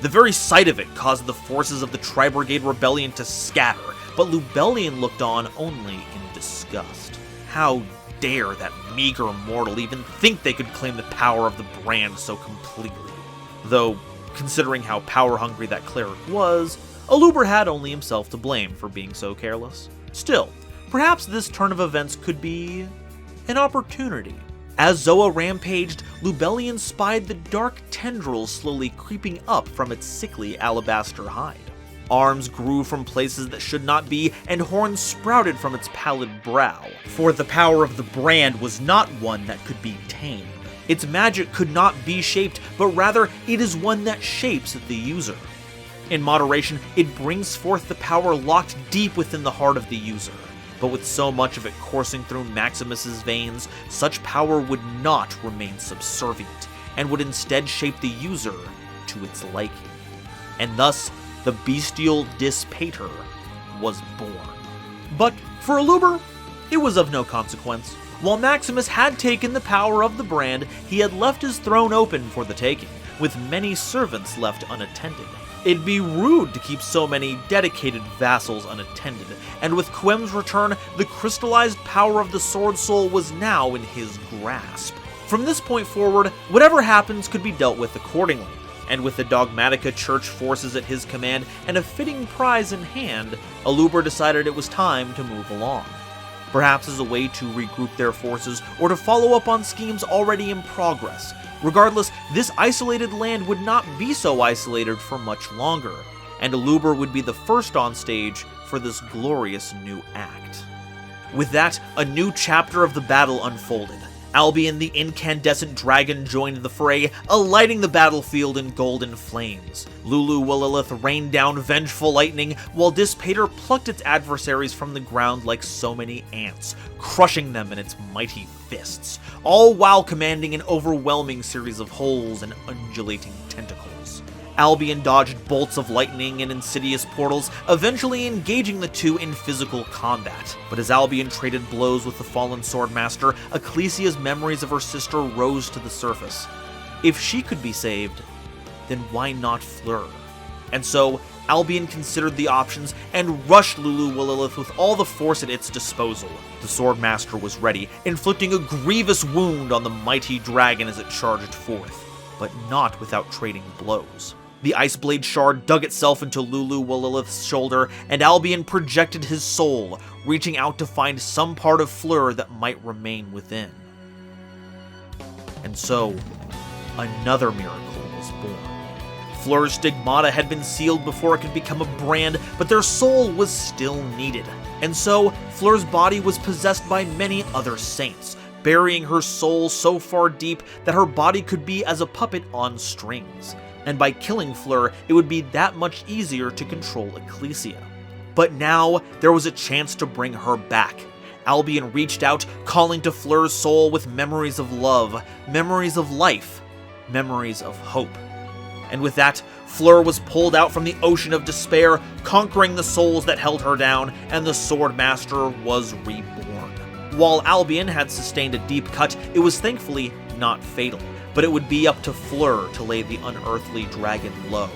The very sight of it caused the forces of the Tri-Brigade rebellion to scatter, but Lubellion looked on only in disgust. How dare that meager mortal even think they could claim the power of the brand so completely? Though, considering how power-hungry that cleric was, Aluber had only himself to blame for being so careless. Still, perhaps this turn of events could be an opportunity. As Zoa rampaged, Lubellion spied the dark tendrils slowly creeping up from its sickly alabaster hide. Arms grew from places that should not be, and horns sprouted from its pallid brow. For the power of the brand was not one that could be tamed. Its magic could not be shaped, but rather it is one that shapes the user. In moderation, it brings forth the power locked deep within the heart of the user. But with so much of it coursing through Maximus's veins, such power would not remain subservient, and would instead shape the user to its liking. And thus, the bestial Dispater was born. But for Aluber, it was of no consequence. While Maximus had taken the power of the brand, he had left his throne open for the taking, with many servants left unattended. It'd be rude to keep so many dedicated vassals unattended, and with Quem's return, the crystallized power of the Swordsoul was now in his grasp. From this point forward, whatever happens could be dealt with accordingly. And with the Dogmatica Church forces at his command and a fitting prize in hand, Aluber decided it was time to move along. Perhaps as a way to regroup their forces or to follow up on schemes already in progress. Regardless, this isolated land would not be so isolated for much longer, and Aluber would be the first on stage for this glorious new act. With that, a new chapter of the battle unfolded. Albion the Incandescent Dragon joined the fray, alighting the battlefield in golden flames. Lulu Willilith rained down vengeful lightning, while Dispater plucked its adversaries from the ground like so many ants, crushing them in its mighty fists, all while commanding an overwhelming series of holes and undulating tentacles. Albion dodged bolts of lightning and insidious portals, eventually engaging the two in physical combat. But as Albion traded blows with the fallen Swordmaster, Ecclesia's memories of her sister rose to the surface. If she could be saved, then why not Fleur? And so, Albion considered the options and rushed Lulu Willilith with all the force at its disposal. The Swordmaster was ready, inflicting a grievous wound on the mighty dragon as it charged forth, but not without trading blows. The Ice Blade Shard dug itself into Lulu Willilith's shoulder, and Albion projected his soul, reaching out to find some part of Fleur that might remain within. And so, another miracle was born. Fleur's stigmata had been sealed before it could become a brand, but their soul was still needed. And so, Fleur's body was possessed by many other saints, burying her soul so far deep that her body could be as a puppet on strings. And by killing Fleur, it would be that much easier to control Ecclesia. But now, there was a chance to bring her back. Albion reached out, calling to Fleur's soul with memories of love, memories of life, memories of hope. And with that, Fleur was pulled out from the ocean of despair, conquering the souls that held her down, and the Swordmaster was reborn. While Albion had sustained a deep cut, it was thankfully not fatal. But it would be up to Fleur to lay the unearthly dragon low.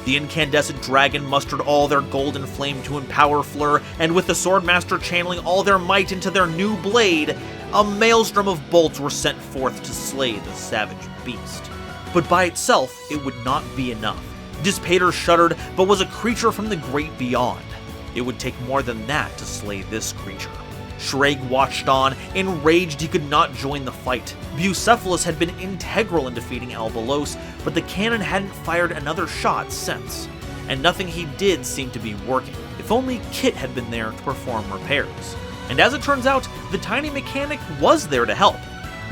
The Incandescent Dragon mustered all their golden flame to empower Fleur, and with the Swordmaster channeling all their might into their new blade, a maelstrom of bolts were sent forth to slay the savage beast. But by itself, it would not be enough. Dispater shuddered, but was a creature from the great beyond. It would take more than that to slay this creature. Shreg watched on, enraged he could not join the fight. Bucephalus had been integral in defeating Albalos, but the cannon hadn't fired another shot since, and nothing he did seemed to be working. If only Kit had been there to perform repairs. And as it turns out, the tiny mechanic was there to help.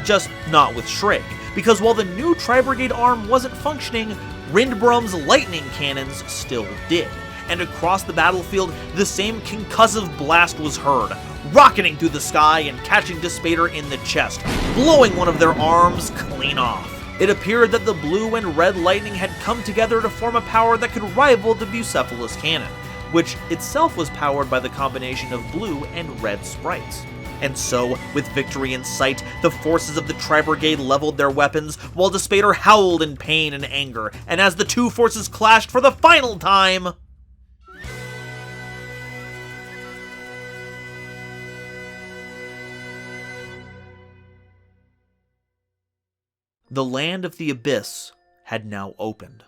Just not with Shreg, because while the new Tri-Brigade arm wasn't functioning, Rindbrum's lightning cannons still did. And across the battlefield, the same concussive blast was heard, rocketing through the sky and catching Dispater in the chest, blowing one of their arms clean off. It appeared that the blue and red lightning had come together to form a power that could rival the Bucephalus cannon, which itself was powered by the combination of blue and red sprites. And so, with victory in sight, the forces of the Tri-Brigade leveled their weapons, while Dispater howled in pain and anger, and as the two forces clashed for the final time, the land of the Abyss had now opened,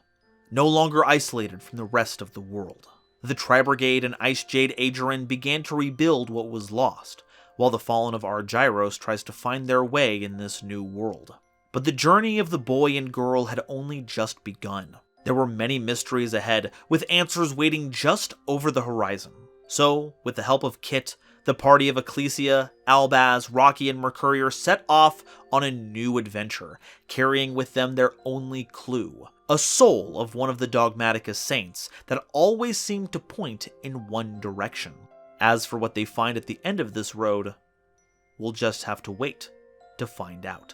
no longer isolated from the rest of the world. The Tri-Brigade and Icejade Aegerin began to rebuild what was lost, while the Fallen of Argyros tries to find their way in this new world. But the journey of the boy and girl had only just begun. There were many mysteries ahead, with answers waiting just over the horizon. So, with the help of Kit, the party of Ecclesia, Albaz, Rocky, and Mercurier set off on a new adventure, carrying with them their only clue, a soul of one of the Dogmaticus saints that always seemed to point in one direction. As for what they find at the end of this road, we'll just have to wait to find out.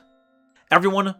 Everyone,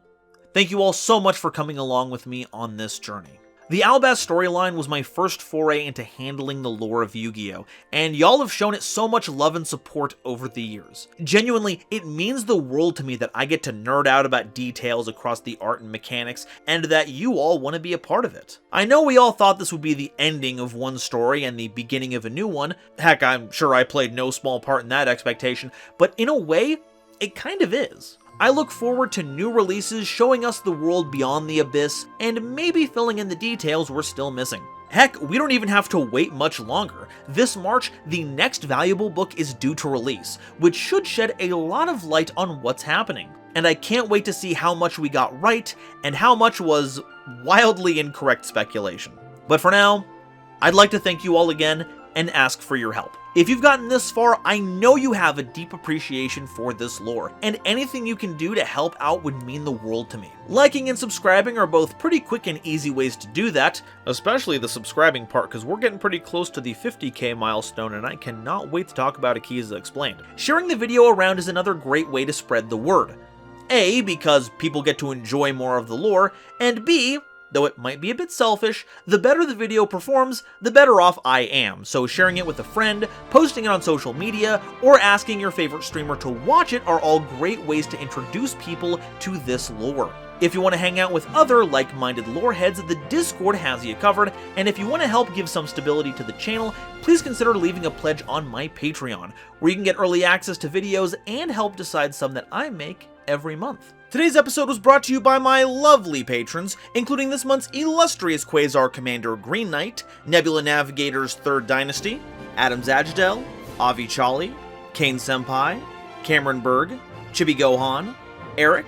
thank you all so much for coming along with me on this journey. The Albaz storyline was my first foray into handling the lore of Yu-Gi-Oh, and y'all have shown it so much love and support over the years. Genuinely, it means the world to me that I get to nerd out about details across the art and mechanics, and that you all want to be a part of it. I know we all thought this would be the ending of one story and the beginning of a new one. Heck, I'm sure I played no small part in that expectation, but in a way, it kind of is. I look forward to new releases showing us the world beyond the Abyss, and maybe filling in the details we're still missing. Heck, we don't even have to wait much longer. This March, the next valuable book is due to release, which should shed a lot of light on what's happening. And I can't wait to see how much we got right, and how much was wildly incorrect speculation. But for now, I'd like to thank you all again. and ask for your help. If you've gotten this far, I know you have a deep appreciation for this lore, and anything you can do to help out would mean the world to me. Liking and subscribing are both pretty quick and easy ways to do that, especially the subscribing part, because we're getting pretty close to the 50k milestone, and I cannot wait to talk about Icejade Explained. Sharing the video around is another great way to spread the word. A, because people get to enjoy more of the lore, and B, though it might be a bit selfish, the better the video performs, the better off I am, so sharing it with a friend, posting it on social media, or asking your favorite streamer to watch it are all great ways to introduce people to this lore. If you want to hang out with other like-minded lore heads, the Discord has you covered, and if you want to help give some stability to the channel, please consider leaving a pledge on my Patreon, where you can get early access to videos and help decide some that I make every month. Today's episode was brought to you by my lovely patrons, including this month's illustrious Quasar Commander Green Knight, Nebula Navigator's 3rd Dynasty, Adam Zajdel, Avi Chali, Kane Senpai, Cameron Berg, Chibi Gohan, Eric,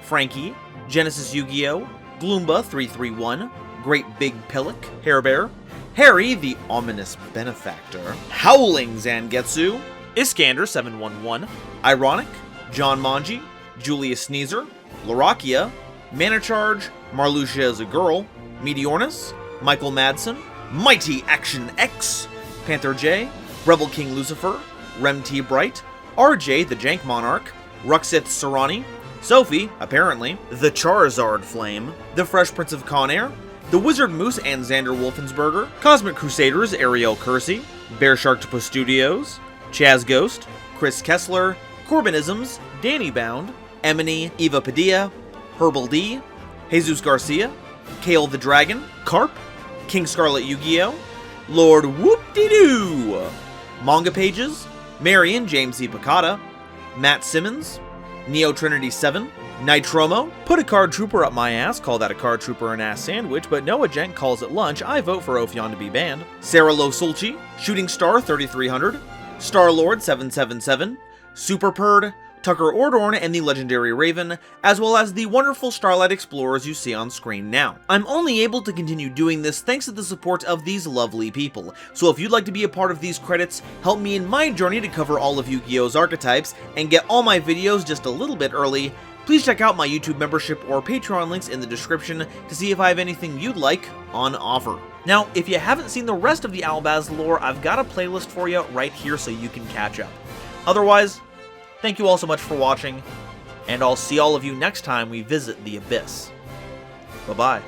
Frankie, Genesis Yu-Gi-Oh!, Gloomba331, Great Big Pillock, Hairbear, Harry the Ominous Benefactor, Howling Zangetsu, Iskander711, Ironic, John Manji, Julius Sneezer, Larakia, Manacharge, Marluxia is a Girl, Meteornus, Michael Madsen, Mighty Action X, Panther J, Rebel King Lucifer, Rem T Bright, RJ the Jank Monarch, Ruxith Sarani, Sophie, apparently, the Charizard Flame, the Fresh Prince of Conair, the Wizard Moose and Xander Wolfensberger, Cosmic Crusaders Ariel Kersey, Bear Sharktopus Studios, Chaz Ghost, Chris Kessler, Corbinisms, Danny Bound, Emily, Eva Padilla, Herbal D, Jesus Garcia, Kale the Dragon, Carp, King Scarlet Yu-Gi-Oh!, Lord Whoop-De-Doo, Manga Pages, Marion James E. Picata, Matt Simmons, Neo Trinity 7, Nitromo, Put a Card Trooper Up My Ass, call that a card trooper an ass sandwich, but Noah Jenk calls it lunch, I vote for Ophion to be banned, Sarah Lo Sulci, Shooting Star 3300, Star-Lord 777, Super Purd, Tucker Ordorn and the Legendary Raven, as well as the wonderful Starlight Explorers you see on screen now. I'm only able to continue doing this thanks to the support of these lovely people, so if you'd like to be a part of these credits, help me in my journey to cover all of Yu-Gi-Oh's archetypes, and get all my videos just a little bit early, please check out my YouTube membership or Patreon links in the description to see if I have anything you'd like on offer. Now, if you haven't seen the rest of the Albaz lore, I've got a playlist for you right here so you can catch up. Otherwise, thank you all so much for watching, and I'll see all of you next time we visit the Abyss. Bye-bye.